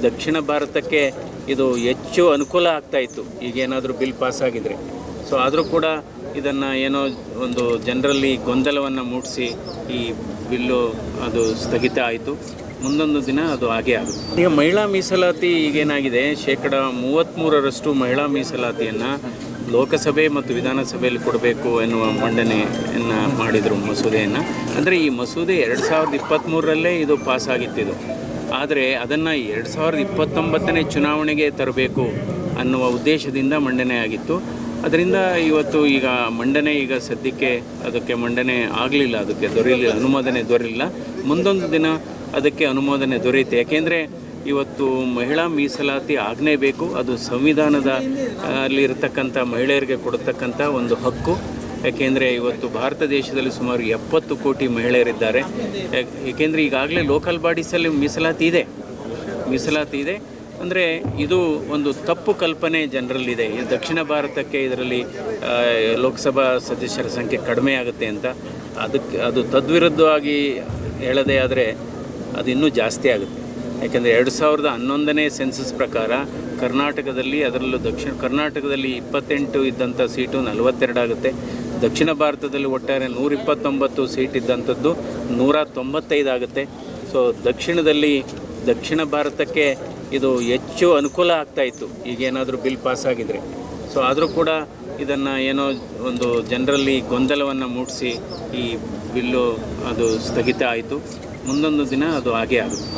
ದಕ್ಷಿಣ ಭಾರತಕ್ಕೆ ಇದು ಹೆಚ್ಚು ಅನುಕೂಲ ಆಗ್ತಾಯಿತ್ತು ಈಗೇನಾದರೂ ಬಿಲ್ ಪಾಸಾಗಿದ್ದರೆ. ಸೊ ಆದರೂ ಕೂಡ ಇದನ್ನು ಏನೋ ಒಂದು ಜನರಲ್ಲಿ ಗೊಂದಲವನ್ನು ಮೂಡಿಸಿ ಈ ಬಿಲ್ಲು ಅದು ಸ್ಥಗಿತ ಆಯಿತು. ಮುಂದೊಂದು ದಿನ ಅದು ಹಾಗೇ ಆಗುತ್ತೆ. ಈಗ ಮಹಿಳಾ ಮೀಸಲಾತಿ ಈಗೇನಾಗಿದೆ, 33% ಮಹಿಳಾ ಮೀಸಲಾತಿಯನ್ನು ಲೋಕಸಭೆ ಮತ್ತು ವಿಧಾನಸಭೆಯಲ್ಲಿ ಕೊಡಬೇಕು ಎನ್ನುವ ಮಂಡನೆಯನ್ನು ಮಾಡಿದರು ಮಸೂದೆಯನ್ನು. ಅಂದರೆ ಈ ಮಸೂದೆ 2023ರಲ್ಲೇ ಇದು ಪಾಸಾಗಿತ್ತಿದು. ಆದರೆ ಅದನ್ನು 2029ನೇ ಚುನಾವಣೆಗೆ ತರಬೇಕು ಅನ್ನುವ ಉದ್ದೇಶದಿಂದ ಮಂಡನೆ ಆಗಿತ್ತು. ಅದರಿಂದ ಇವತ್ತು ಈಗ ಮಂಡನೆ ಸದ್ಯಕ್ಕೆ ಅದಕ್ಕೆ ಮಂಡನೆ ಆಗಲಿಲ್ಲ, ಅದಕ್ಕೆ ಅನುಮೋದನೆ ದೊರೆಯಲಿಲ್ಲ. ಮುಂದೊಂದು ದಿನ ಅದಕ್ಕೆ ಅನುಮೋದನೆ ದೊರೆಯುತ್ತೆ. ಯಾಕೆಂದರೆ ಇವತ್ತು ಮಹಿಳಾ ಮೀಸಲಾತಿ ಆಗಲೇಬೇಕು. ಅದು ಸಂವಿಧಾನದ ಅಲ್ಲಿ ಇರತಕ್ಕಂಥ ಮಹಿಳೆಯರಿಗೆ ಕೊಡತಕ್ಕಂಥ ಒಂದು ಹಕ್ಕು. ಯಾಕೆಂದರೆ ಇವತ್ತು ಭಾರತ ದೇಶದಲ್ಲಿ ಸುಮಾರು 70 ಕೋಟಿ ಮಹಿಳೆಯರಿದ್ದಾರೆ. ಏಕೆಂದರೆ ಈಗಾಗಲೇ ಲೋಕಲ್ ಬಾಡೀಸಲ್ಲಿ ಮೀಸಲಾತಿ ಇದೆ. ಅಂದರೆ ಇದು ಒಂದು ತಪ್ಪು ಕಲ್ಪನೆ ಜನರಲ್ಲಿದೆ. ದಕ್ಷಿಣ ಭಾರತಕ್ಕೆ ಇದರಲ್ಲಿ ಲೋಕಸಭಾ ಸದಸ್ಯರ ಸಂಖ್ಯೆ ಕಡಿಮೆ ಆಗುತ್ತೆ ಅಂತ. ಅದು ತದ್ವಿರುದ್ಧವಾಗಿ ಹೇಳೋದೇ ಆದರೆ ಅದು ಇನ್ನೂ ಜಾಸ್ತಿ ಆಗುತ್ತೆ. ಯಾಕೆಂದರೆ 2011ನೇ ಸೆನ್ಸಸ್ ಪ್ರಕಾರ ಕರ್ನಾಟಕದಲ್ಲಿ, ಅದರಲ್ಲೂ ದಕ್ಷಿಣ ಕರ್ನಾಟಕದಲ್ಲಿ 28 ಇದ್ದಂಥ ಸೀಟು 42 ಆಗುತ್ತೆ. ದಕ್ಷಿಣ ಭಾರತದಲ್ಲಿ ಒಟ್ಟಾರೆ 129 ಸೀಟ್ ಇದ್ದಂಥದ್ದು 195 ಆಗುತ್ತೆ. ಸೊ ದಕ್ಷಿಣ ಭಾರತಕ್ಕೆ ಇದು ಹೆಚ್ಚು ಅನುಕೂಲ ಆಗ್ತಾಯಿತ್ತು ಈಗೇನಾದರೂ ಬಿಲ್ ಪಾಸಾಗಿದ್ದರೆ. ಸೊ ಆದರೂ ಕೂಡ ಇದನ್ನು ಏನೋ ಒಂದು ಜನರಲ್ಲಿ ಗೊಂದಲವನ್ನು ಮೂಡಿಸಿ ಈ ಬಿಲ್ಲು ಅದು ಸ್ಥಗಿತ ಆಯಿತು. ಮುಂದೊಂದು ದಿನ ಅದು ಹಾಗೇ ಆಗುತ್ತೆ.